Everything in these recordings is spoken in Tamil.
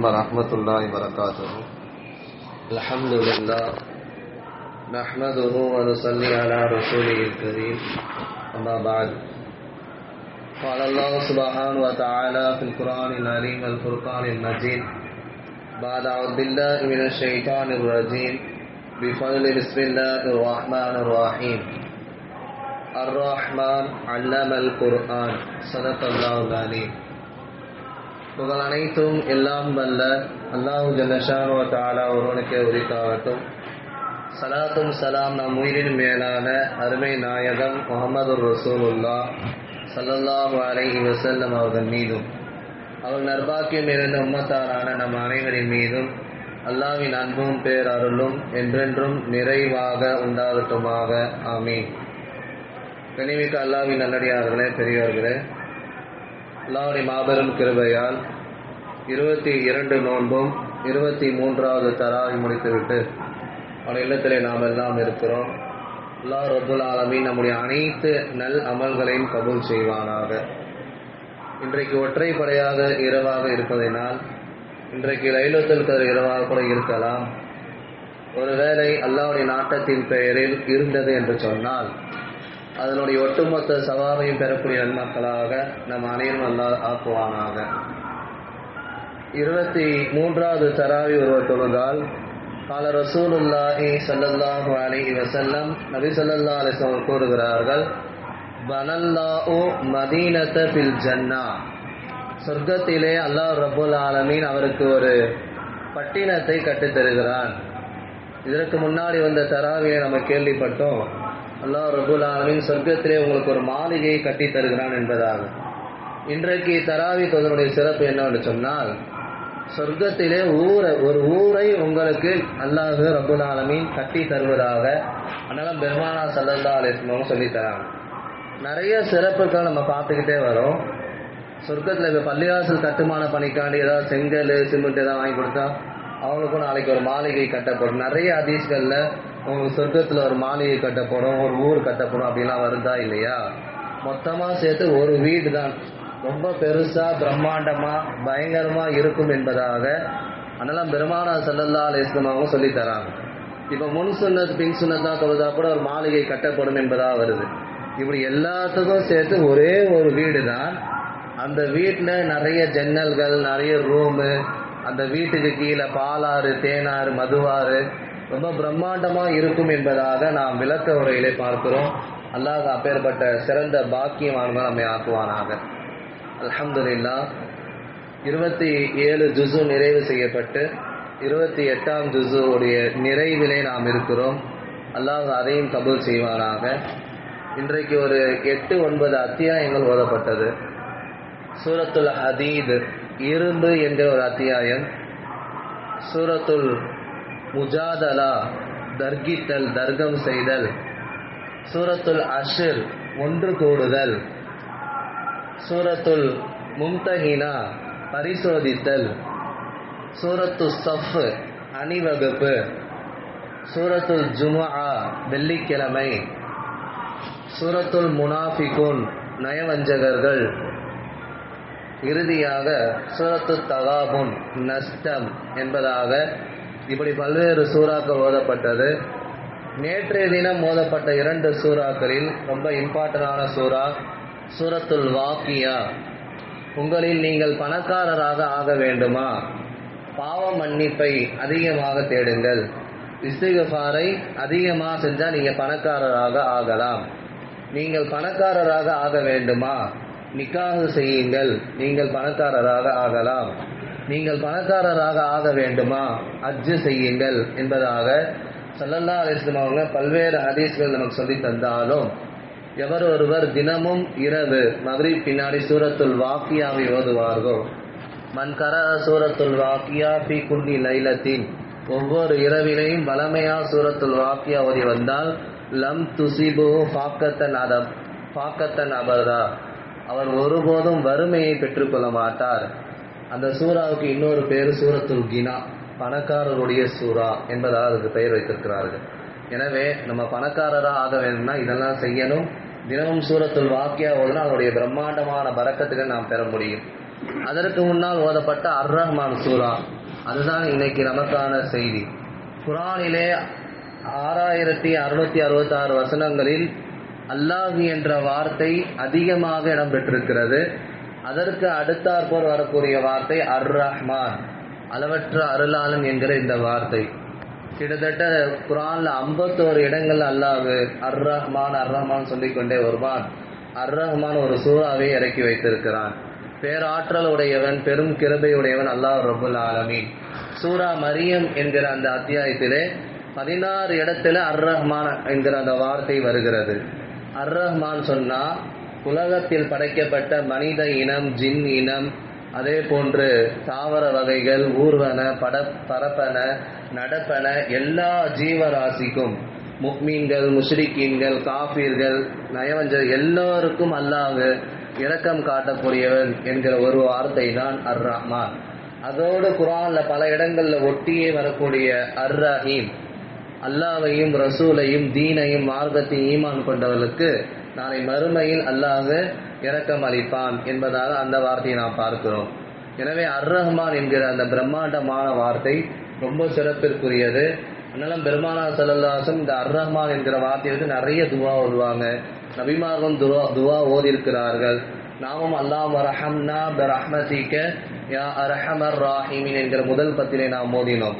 ورحمة الله وبركاته. الحمد لله نحمده ونصلي على رسوله الكريم. أما بعد، قال الله سبحانه وتعالى في القرآن العظيم والفرقان المجيد بعد أعوذ بالله من الشيطان الرجيم بفضل بسم الله الرحمن الرحيم. الرحمن علم القرآن صدق الله العظيم. புகழ் அனைத்தும் எல்லாம் வல்ல அல்லாஹு ஜல்லஷானு வ தஆலா ஒருவனுக்கே உரித்தாகட்டும். சலாத்தும் சலாம் நம் உயிரின் மேலான அருமை நாயகம் முஹம்மதுர் ரசூலுல்லாஹ் ஸல்லல்லாஹு அலைஹி வஸல்லம் அவர்கள் மீதும் அவர் நற்பாக்கியம் நிறைந்த உம்மத்தாரான நம் அனைவரின் மீதும் அல்லாஹ்வின் அன்பும் பேரருளும் என்றென்றும் நிறைவாக உண்டாகட்டுமாக. ஆமீன். கனிமிக்க அல்லாஹ்வின் நல்லடியார்களே, பெரியவர்களே, அல்லாஹ்வுடைய மாபெரும் கிருபையால் 22 நோன்பும் 23வது தராவி முடித்துவிட்டு அவன் இல்லத்திலே நாம் எல்லாம் இருக்கிறோம். அல்லாஹ் ரப்புல் ஆலமீன் நம்முடைய அனைத்து நல் அமல்களையும் கபூல் செய்வானாக. இன்றைக்கு ஒற்றைப்படையாக இரவாக இருப்பதினால் இன்றைக்கு லைலத்துல் கத்ர் இரவாக கூட இருக்கலாம். ஒருவேளை அல்லாஹ்வுடைய நாட்டத்தின் பெயரில் இருந்தது என்று சொன்னால் அதனுடைய ஒட்டுமொத்த சவாபையும் பெறக்கூடிய நன்மக்களாக நம் அனைவரும் அல்லாஹ் ஆக்குவானாக. 23வது தராவி ஒருவர் தொழுதால் கால ரசூலுல்லாஹி ஸல்லல்லாஹு அலைஹி வஸல்லம், நபி ஸல்லல்லாஹு அலைஹி வஸல்லம் கூறுகிறார்கள், பனல்லாஹு மதீனத ஃபில் ஜன்னா, சொர்க்கத்திலே அல்லாஹ் ரப்புல் ஆலமீன் அவருக்கு ஒரு பட்டினத்தை கட்டித் தருகிறான். இதற்கு முன்னாடி வந்த தராவியை நம்ம கேள்விப்பட்டோம், அல்லாஹ் ரப்புல் ஆலமீன் சொர்க்கத்திலே உங்களுக்கு ஒரு மாளிகையை கட்டி தருகிறான் என்பதாக. இன்றைக்கு தராவி தொழுகையுடைய சிறப்பு என்னவென்று சொன்னால், சொர்க்கத்திலே ஒரு ஊரை உங்களுக்கு அல்லாஹ் ரப்புல் ஆலமீன் கட்டி தருவதாக அதனால பெருமானா ஸல்லல்லாஹு அலைஹி வஸல்லம் சொல்லி தராங்க. நிறைய சிறப்புகள் நம்ம பார்த்துக்கிட்டே வரோம். சொர்க்கத்தில் இப்போ பள்ளிவாசல் கட்டுமான பணிக்காண்டி ஏதாவது செங்கல் சிமெண்ட் ஏதாவது வாங்கி கொடுத்தா அவங்களுக்கும் நாளைக்கு ஒரு மாளிகை கட்டப்படும். நிறைய ஹதீஸ்களில் உங்களுக்கு சொர்க்கத்தில் ஒரு மாளிகை கட்டப்படும், ஒரு ஊர் கட்டப்படும் அப்படிலாம் வருதா இல்லையா? மொத்தமாக சேர்த்து ஒரு வீடு தான் ரொம்ப பெருசாக பிரம்மாண்டமாக பயங்கரமாக இருக்கும் என்பதாக அதெல்லாம் பெருமானா ஸல்லல்லாஹு அலைஹி வஸல்லம் அவங்க சொல்லித்தராங்க. இப்போ முன் சுன்னத் பின் சுன்னத் தான் தொழுதா கூட ஒரு மாளிகை கட்டப்படும் என்பதாக வருது. இப்படி எல்லாத்துக்கும் சேர்த்து ஒரே ஒரு வீடு தான். அந்த வீட்டில் நிறைய ஜன்னல்கள், நிறைய ரூமு, அந்த வீட்டுக்கு கீழே பாலாறு, தேனாறு, மதுவாறு ரொம்ப பிரம்மாண்டமாக இருக்கும் என்பதாக நாம் விளக்க உரையிலே பார்க்கிறோம். அல்லாஹ் அப்பேற்பட்ட சிறந்த பாக்கியமானவர்கள் நம்மை ஆக்குவானாக. அல்ஹம்துலில்லாஹ். 27 ஜுஸு நிறைவு செய்யப்பட்டு 28ஆம் ஜுஸு உடைய நிறைவிலே நாம் இருக்கிறோம். அல்லாஹ் அதையும் கபூல் செய்வானாக. இன்றைக்கு ஒரு 8-9 அத்தியாயங்கள் ஓதப்பட்டது. சூரத்துல் ஹதீத் இரும்பு என்கிற ஒரு அத்தியாயம், சூரத்துல் முஜாதலா தர்கித்தல் தர்க்கம் செய்தல், சூரத்துல் அஷ்ர் ஒன்று கூடுதல், சூரத்துல் மும்தஹினா பரிசோதித்தல், சூரத்து சஃப் அணிவகுப்பு, சூரத்துல் ஜுமுஆ வெள்ளிக்கிழமை, சூரத்துல் முனாஃபிகூன் நயவஞ்சகர்கள், இறுதியாக சூரத்து தகாபுன் நஷ்டம் என்பதாக இப்படி பல்வேறு சூறாக்கள் ஓதப்பட்டது. நேற்றைய தினம் ஓதப்பட்ட 2 சூறாக்களில் ரொம்ப இம்பார்ட்டண்டான சூறா சூரத்துல் வாக்கியா. உங்களில் நீங்கள் பணக்காரராக ஆக வேண்டுமா, பாவ மன்னிப்பை அதிகமாக தேடுங்கள், இஸ்திக்ஃபாரை அதிகமாக செஞ்சால் நீங்கள் பணக்காரராக ஆகலாம். நீங்கள் பணக்காரராக ஆக வேண்டுமா, நிக்காஹ் செய்யுங்கள், நீங்கள் பணக்காரராக ஆகலாம். நீங்கள் பணக்காரராக ஆக வேண்டுமா, ஹஜ்ஜு செய்யுங்கள் என்பதாக ஸல்லல்லாஹு அலைஹி வஸல்லம் அவங்க பல்வேறு ஹதீஸ்கள் நமக்கு சொல்லி தந்தாலும், எவர் ஒருவர் தினமும் இரவு மக்ரிப் பின்னாடி சூரத்துல் வாக்கியாவை ஓதுவார்களோ, மன் கரஅ சூரத்துல் வாக்கியா ஃபீ குல்லி லைலத்தின், ஒவ்வொரு இரவிலையும் வலமையா சூரத்துல் வாக்கியா ஓதி வந்தால், லம் துசிபு ஃபாக்கத்தன் அபரா, அவர் ஒருபோதும் வறுமையை பெற்றுக்கொள்ள மாட்டார். அந்த சூறாவுக்கு இன்னொரு பேர் சூரத்துல் கினா, பணக்காரருடைய சூறா என்பதாக அதுக்கு பெயர் வைத்திருக்கிறார்கள். எனவே நம்ம பணக்காரராக ஆக வேணும்னா இதெல்லாம் செய்யணும். தினமும் சூரத்துல் வாக்கியா ஓதுனா அதனுடைய பிரம்மாண்டமான பரக்கத்துக்கு நாம் பெற முடியும். அதற்கு முன்னால் ஓதப்பட்ட அர் ரஹ்மான் சூரா, அதுதான் இன்னைக்கு நமக்கான செய்தி. குர்ஆனிலே 6666 வசனங்களில் அல்லாஹ் என்ற வார்த்தை அதிகமாக இடம்பெற்றிருக்கிறது. அதற்கு அடுத்தாற்போல் வரக்கூடிய வார்த்தை அர் ரஹ்மான், அளவற்ற அருளாளன் என்கிற இந்த வார்த்தை. கிட்டத்தட்ட குர்ஆன்ல 51 இடங்கள் அல்லாஹ் அர் ரஹ்மான் சொல்லிக்கொண்டே வருவான். அர் ரஹ்மான் ஒரு சூறாவை இறக்கி வைத்திருக்கிறான். பேராற்றல் உடையவன், பெரும் கிருபை உடையவன் அல்லாஹ் ரப்புல் ஆலமீன். சூரா மரியம் என்கிற அந்த அத்தியாயத்திலே 16 இடத்துல அர் ரஹ்மான் என்கிற அந்த வார்த்தை வருகிறது. அர் ரஹ்மான் சொன்னா உலகத்தில் படைக்கப்பட்ட மனித இனம், ஜின் இனம், அதே போன்று தாவர வகைகள், ஊர்வன, பரப்பன, நடப்பன எல்லா ஜீவராசிக்கும், முக்மீன்கள், முஷ்ரிக்கீன்கள், காஃபிர்கள், நயவஞ்சர் எல்லோருக்கும் அல்லாஹ் இரக்கம் காட்டக்கூடியவன் என்கிற ஒரு வார்த்தை தான் அர் ரஹ்மான். அதோடு குர்ஆன்ல பல இடங்கள்ல ஒட்டியே வரக்கூடிய அர் ரஹீம், அல்லாஹ்வையும் ரசூலையும் தீனையும் மார்க்கத்தையும் ஈமான் கொண்டவர்களுக்கு நாளை மறுமையில் அல்லாஹ் இரக்கம் அளிப்பான் என்பதாக அந்த வார்த்தையை நாம் பார்க்கிறோம். எனவே அர் ரஹ்மான் என்கிற அந்த பிரம்மாண்டமான வார்த்தை ரொம்ப சிறப்பிற்குரியது. அதனால பெருமானார் ஸல்லல்லாஹு அலைஹி வஸல்லம் இந்த அர் ரஹ்மான் என்கிற வார்த்தையை வந்து நிறைய துவா ஓதுவாங்க. நபிமார்களும் துவா ஓதியிருக்கிறார்கள். நாமும் அல்லாஹ் ரஹம்னா பிரஹ்மதிக யா அர்ஹமர் ராஹிமீன் என்கிற முதல் பத்திலே நாம் ஓதினோம்.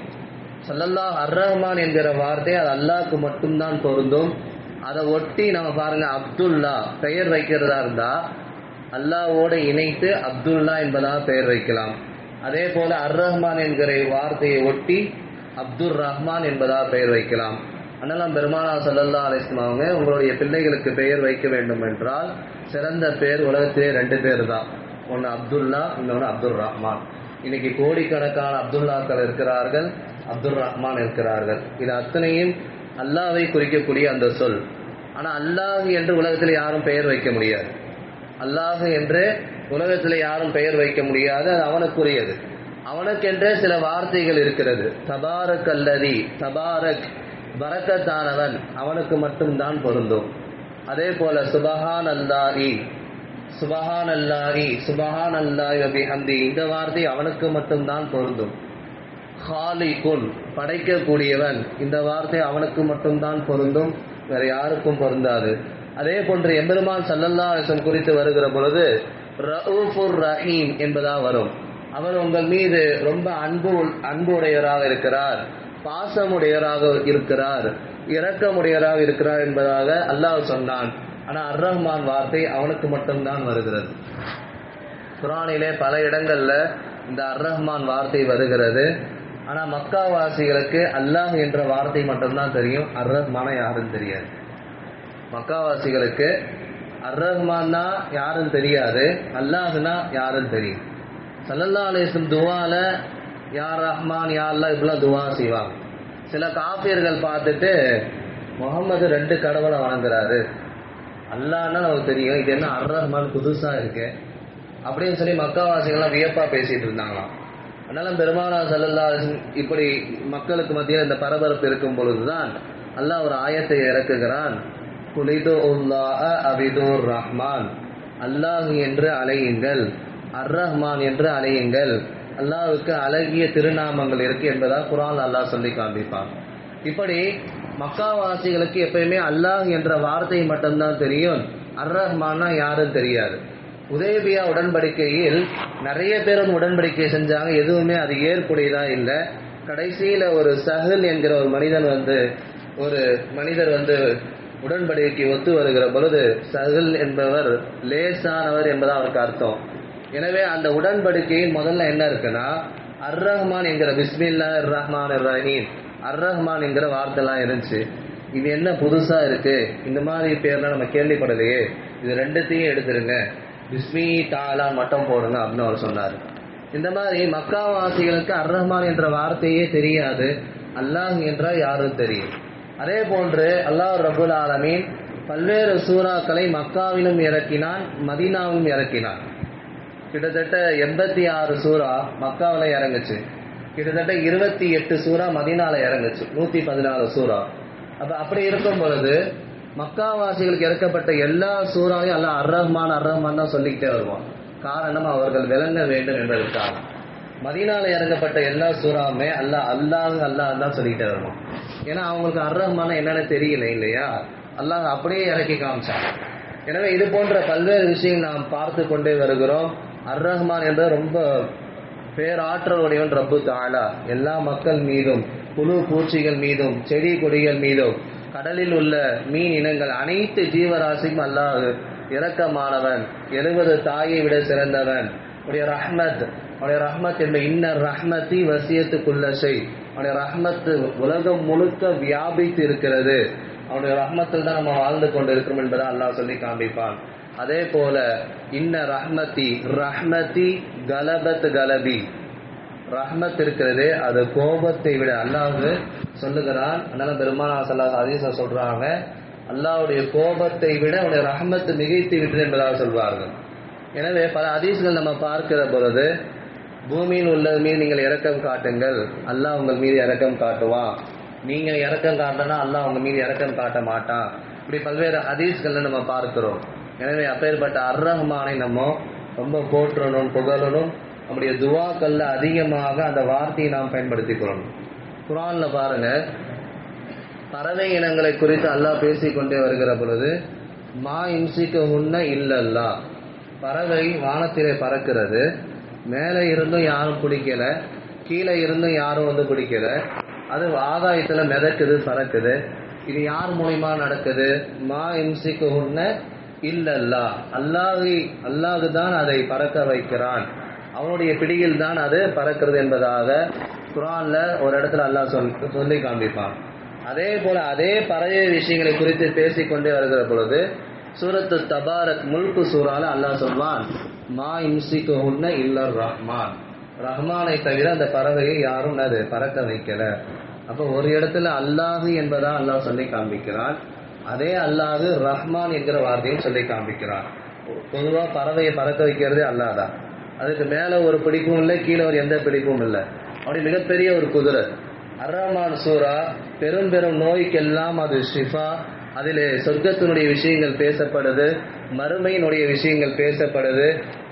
ஸல்லல்லாஹு அர் ரஹ்மான் என்கிற வார்த்தை அது அல்லாஹ்க்கு மட்டும்தான் பொருந்தும். அதை ஒட்டி நம்ம பாருங்க, அப்துல்லா பெயர் வைக்கிறதா இருந்தா அல்லாஹ்வோடு இணைத்து அப்துல்லா என்பதாக பெயர் வைக்கலாம். அதே போல அர் ரஹ்மான் என்கிற வார்த்தையை ஒட்டி அப்துர் ரஹ்மான் என்பதாக பெயர் வைக்கலாம். அதனால பெருமானார் ஸல்லல்லாஹு அலைஹி வஸல்லம் அவங்க உங்களுடைய பிள்ளைகளுக்கு பெயர் வைக்க வேண்டும் என்றால் சிறந்த பேர் உலகத்திலே 2 பேர் தான். ஒன்று அப்துல்லா, இன்னொன்று அப்துர் ரஹ்மான். இன்னைக்கு கோடிக்கணக்கான அப்துல்லாக்கள் இருக்கிறார்கள், அப்துர் ரஹ்மான் இருக்கிறார்கள். இது அத்தனையும் அல்லாஹ்வை குறிக்கக்கூடிய அந்த சொல். ஆனால் அல்லாஹ் என்று உலகத்தில் யாரும் பெயர் வைக்க முடியாது. அல்லாஹ் என்று உலகத்தில் யாரும் பெயர் வைக்க முடியாது, அது அவனுக்குரியது. அவனுக்கென்றே சில வார்த்தைகள் இருக்கிறது. தபாரக் அல்லதி, தபாரக் பரக்கத்தானவன், அவனுக்கு மட்டும்தான் பொருந்தும். அதே போல சுபஹான் அல்லாஹி, சுபஹான் அல்லாஹி, சுபஹான் அல்லாஹி வபிஹம்தி, இந்த வார்த்தை அவனுக்கு மட்டும்தான் பொருந்தும். ஹாலிகுன் படைக்கக்கூடியவன், இந்த வார்த்தை அவனுக்கு மட்டும்தான் பொருந்தும், வேற யாருக்கும் பொருந்தாது. அதே போன்று எம்பெருமான் ஸல்லல்லாஹு அலைஹி வஸல்லம் குறித்து வருகிற பொழுது ரഊஃபுர் ரஹீம் என்பதா வரும். அவர் உங்கள் மீது ரொம்ப அன்புடையவராக இருக்கிறார், பாசமுடையவராக இருக்கிறார், இரக்கமுடையவராக இருக்கிறார் என்பதாக அல்லாஹ் சொன்னான். ஆனால் அர் ரஹ்மான் வார்த்தை அவனுக்கு மட்டும்தான் வருகிறது. குர்ஆனிலே பல இடங்கள்ல இந்த அர் ரஹ்மான் வார்த்தை வருகிறது. ஆனால் மக்காவாசிகளுக்கு அல்லாஹ் என்ற வார்த்தை மட்டும்தான் தெரியும், அர் ரஹ்மான யாருன்னு தெரியாது. மக்காவாசிகளுக்கு அர் ரஹ்மான்னா யாருன்னு தெரியாது, அல்லாஹ்னா யாருன்னு தெரியும். ஸல்லல்லாஹு அலைஹி வஸல்லம் துவால யா ரஹ்மான் யா அல்லாஹ் இப்படிலாம் துவா செய்வாங்க. சில காஃபியர்கள் பார்த்துட்டு முகமது 2 கடவுளை வணங்குறாரு, அல்லாஹ்னா நமக்கு தெரியும், இது என்ன அர் ரஹ்மான் புதுசா இருக்கு அப்படின்னு சொல்லி மக்காவாசிகள்லாம் வியப்பா பேசிட்டு இருந்தாங்களாம். அதனால பெருமானார் ஸல்லல்லாஹு அலைஹி வஸல்லம் இப்படி மக்களுக்கு மத்தியில் இந்த பரபரப்பு இருக்கும் பொழுதுதான் அல்லாஹ் ஒரு ஆயத்தை இறக்குகிறான். குலிதுல்லாஹ அபிதுர் ரஹ்மான், அல்லாஹ் என்று அழையுங்கள், அர் ரஹ்மான் என்று அழையுங்கள். அல்லாஹ்வுக்கு அழகிய திருநாமங்கள் இருக்கு என்பதா குர்ஆன் அல்லாஹ் சொல்லி காண்பிப்பான். இப்படி மக்காவாசிகளுக்கு எப்பயுமே அல்லாஹ் என்ற வார்த்தை மட்டும்தான் தெரியும், அர் ரஹ்மான்னா யாரும் தெரியாது. உதைபியா உடன்படிக்கையில் நிறைய பேரும் உடன்படிக்கை செஞ்சாங்க, எதுவுமே அது ஏற்புடையதா இல்லை. கடைசியில ஒரு சஹல் என்கிற ஒரு மனிதர் வந்து உடன்படிக்கை ஒத்து வருகிற பொழுது சஹல் என்பவர் லேசானவர் என்பதா அவருக்கு அர்த்தம். எனவே அந்த உடன்படிக்கையில் முதல்ல என்ன இருக்குன்னா அர் ரஹ்மான் என்கிற பிஸ்மில்லாஹிர் ரஹ்மானிர் ரஹீம், அர் ரஹ்மான் என்கிற வார்த்தைலாம் இருந்துச்சு. இது என்ன புதுசா இருக்கு, இந்த மாதிரி பேர்லாம் நம்ம கேள்விப்படலையே, இது 2த்தையும் எடுத்துருங்க, பிஸ்மி தாலா மட்டும் போடுங்க அப்படின்னு அவர் சொன்னார். இந்த மாதிரி மக்காவாசிகளுக்கு அர் ரஹ்மான் என்ற வார்த்தையே தெரியாது, அல்லாஹ் என்றால் யாரும் தெரியும். அதே போன்று அல்லாஹ் ரப்புல் ஆலமீன் பல்வேறு சூறாக்களை மக்காவிலும் இறக்கினான், மதீனாவிலும் இறக்கினான். கிட்டத்தட்ட 86 சூறா மக்காவில் இறங்குச்சு, கிட்டத்தட்ட 28 சூறா மதீனால இறங்குச்சு, 114 சூறா. அப்படி இருக்கும் பொழுது மக்காவாசிகளுக்கு இறக்கப்பட்ட எல்லா சூறாவையும் அல்லாஹ் அர் ரஹ்மான் தான் சொல்லிக்கிட்டே வருவான். காரணம் அவர்கள் விளங்க வேண்டும் என்பதற்காக. மதீனால இறங்கப்பட்ட எல்லா சூறாவுமே அல்லாஹ் தான் சொல்லிக்கிட்டே வரணும். ஏன்னா அவங்களுக்கு அர்-ரஹ்மான் என்னன்னு தெரியல இல்லையா, அல்லாஹ் அப்படியே இறக்கி காமிச்சாங்க. எனவே இது போன்ற பல்வேறு விஷயங்கள் நாம் பார்த்து கொண்டே வருகிறோம். அர்-ரஹ்மான் என்ற ரொம்ப பேராற்றல் உடையவன் ரப்பு தஆலா. எல்லா மக்கள் மீதும், புழு பூச்சிகள் மீதும், செடி கொடிகள் மீதும், கடலில் உள்ள மீன் இனங்கள் அனைத்து ஜீவராசிக்கும் அல்லாஹ் இரக்கமானவன், 70 தாயை விட சிறந்தவன். உடைய ரஹ்மத் என்ப இன்னர் ரஹ்மத்தி வசியத்து குல்லஷை. அவனுடைய ரஹ்மத்து உலகம் முழுக்க வியாபித்து இருக்கிறது. அவனுடைய ரஹ்மத்தில் தான் நம்ம வாழ்ந்து கொண்டு இருக்கிறோம் என்பதை அல்லாஹ் சொல்லி காண்பிப்பான். அதே போல இன்ன ரஹ்மத்தி கலபத் கலபி, ரஹ்மத் இருக்கிறது அது கோபத்தை விட அல்லாஹ் சொல்லுகிறான். அதனால பெருமானா ஸல்லல்லாஹு அலைஹி வஸல்லம் சொல்றாங்க, அல்லாஹ்வுடைய கோபத்தை விட அவனுடைய ரஹ்மத் மிகைத்து விட்டது என்பதாக சொல்வார்கள். எனவே பல ஹதீஸ்கள் நம்ம பார்க்கிற பொழுது, பூமியில் உள்ள மீது நீங்கள் இரக்கம் காட்டுங்கள், அல்லாஹ் உங்கள் மீது இரக்கம் காட்டுவான். நீங்க இரக்கம் காட்டினா அல்லாஹ் உங்க மீது இரக்கம் காட்ட மாட்டான். இப்படி பல்வேறு ஹதீஸ்கள்ல நம்ம பார்க்கிறோம். எனவே அப்பேற்பட்ட அர்-ரஹ்மானை நம்ம ரொம்ப போற்றணும், புகழணும். நம்முடைய துவாக்கள்ல அதிகமாக அந்த வார்த்தையை நாம் பயன்படுத்திக் கொள்ளணும். குர்ஆன்ல பாருங்க, பறவை இனங்களை குறித்து அல்லாஹ் பேசிக்கொண்டே வருகிற பொழுது, மா இம்சிக்குஹுன்ன இல்லல்லா, பறவை வானத்திலே பறக்கிறது, மேலே இருந்தும் யாரும் பிடிக்கல, கீழே இருந்தும் யாரும் பிடிக்கல, அது ஆகாயத்துல மிதக்குது, பறக்குது. இது யார் மூலியமா நடக்குது? மா இம்சிக்குஹுன்ன இல்லல்லா, அல்லாஹ் தான் அதை பறக்க வைக்கிறான், அவனுடைய பிடியில் தான் அது பறக்கிறது என்பதாக குர்ஆன்ல ஒரு இடத்துல அல்லாஹ் சொல்லி காண்பிப்பான். அதே போல அதே பறவை விஷயங்களை குறித்து பேசிக்கொண்டே வருகிற பொழுது சூரத்து தபாரக் முல்கு சூறால அல்லாஹ் சொல்வான், மா இம்சிக்குஹுன்ன இல்லர் ரஹ்மான், ரஹ்மானை தவிர அந்த பறவையை யாரும் அது பறக்க வைக்கல. அப்போ ஒரு இடத்துல அல்லாஹ் என்பதா அல்லாஹ் சொல்லி காண்பிக்கிறான், அதே அல்லாஹ் ரஹ்மான் என்கிற வார்த்தையும் சொல்லி காண்பிக்கிறான். பொதுவா பறவையை பறக்க வைக்கிறதே அல்லாஹ் தான். அதுக்கு மேல ஒரு பிடிப்பும் இல்லை, கீழே ஒரு எந்த பிடிப்பும் இல்லை. அப்படி மிகப்பெரிய ஒரு குதிரை. அர்-ரஹ்மான் சூரா பெரும் பெரும் நோய்க்கெல்லாம் அது ஷிஃபா. அதிலே சொர்க்கத்தினுடைய விஷயங்கள் பேசப்படுது, மறுமையினுடைய விஷயங்கள் பேசப்படுது.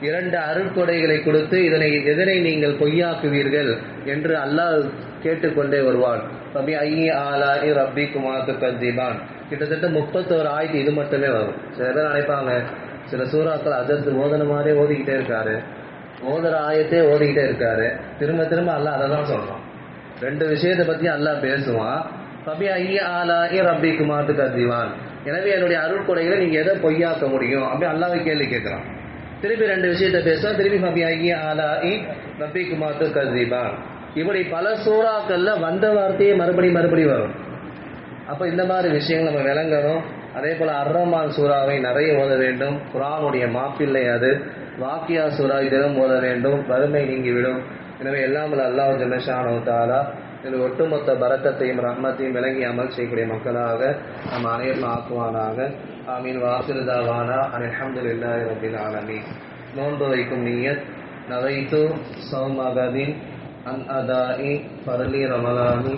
2 அருட்கொடைகளை கொடுத்து எதனை நீங்கள் பொய்யாக்குவீர்கள் என்று அல்லாஹ் கேட்டுக்கொண்டே வருவான். ரபி ஐ ஆலாஇ ரப்பிக்குமா துகதிபான். கிட்டத்தட்ட 31 ஆயத்து இது மட்டுமே வரும். சில பேர் நினைப்பாங்க, சில சூறாக்கள் அதற்கு ஓதன மாதிரியே ஓதிக்கிட்டே இருக்காரு, ஓதுற ஆயத்தே ஓதிக்கிட்டே இருக்காரு, திரும்ப திரும்ப அல்லாஹ் அதை தான் சொல்றான். 2 விஷயத்தை பத்தி அல்லாஹ் பேசுவான். ரபி ஐ ஆலாஇ ரப்பிக்குமா துகதிபான், எனவே என்னுடைய அருட்கொடைகளை நீங்க எதை பொய்யாக்க முடியும் அப்படி அல்லாஹ்வை கேள்வி கேட்கிறான். திருப்பி 2 விஷயத்தை பேசுவான், திருப்பி ரபி ஐ ஆலாஇ ரப்பிக்குமா துகதிபான். இப்படி பல சூறாக்கள்ல வந்த வார்த்தையே மறுபடி வரும். அப்ப இந்த மாதிரி விஷயங்கள் நம்ம விளங்கணும். அதே போல அர்-ரஹ்மான் சூறாவை நிறைய ஓத வேண்டும். குர்ஆனுடைய மாப்பிள்ளை அது. வாக்கியா சூறாவை தினம் ஓத வேண்டும், வறுமை நீங்கிவிடும். எனவே எல்லாம் அல்லாஹ் ஜல்ல ஷானஹு தஆலா இந்த ஒட்டுமொத்த பரக்கத்தையும் ரஹ்மத்தையும் விளங்கி அமல் செய்யக்கூடிய மக்களாக நம் அனைவரும் ஆக்குவானாக. ஆமீன். வாஹிரு தாவானா அல்ஹம்துலில்லாஹி ரப்பில் ஆலமீன். நோன்பு வைக்கும் நியத் நவைத்து சௌமகதின் அன் அதாஇ ஃபர்லி ரமலானி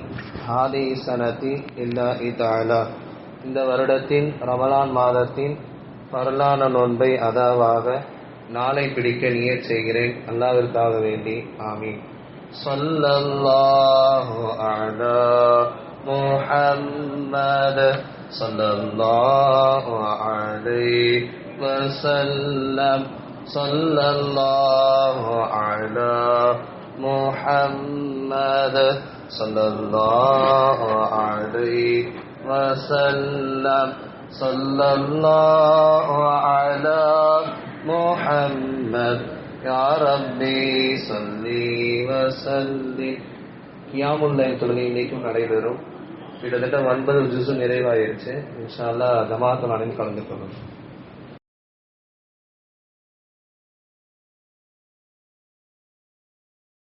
ஹாதி சனதி இல்லாஹி தஆலா. இந்த வருடத்தின் ரமலான் மாதத்தின் ஃபர்லான நோன்பை அதாவாக நாளை பிடிக்க நியத் செய்கிறேன், அல்லாஹ்விற்காக வேண்டி. ஆமீன். ஸல்லல்லாஹு அலா முஹம்மத் ஸல்லல்லாஹு அலைஹி வஸல்லம். ஸல்லல்லாஹு அலா முஹம்மத் ஸல்லல்லாஹு அலைஹி வஸல்லம். ஸல்லல்லாஹு அலா முஹம்மத் யா ரப்பி ஸல்லி வஸல்லி. கியாமுல் லைல் தொழுகை இன்னைக்கும் நடைபெறும். கிட்டத்தட்ட 9 ஜுஸு நிறைவாயிருச்சு. இன்ஷா அல்லாஹ் ஜமாஅத்துல் அனைவரும் கலந்து கொள்ளும்.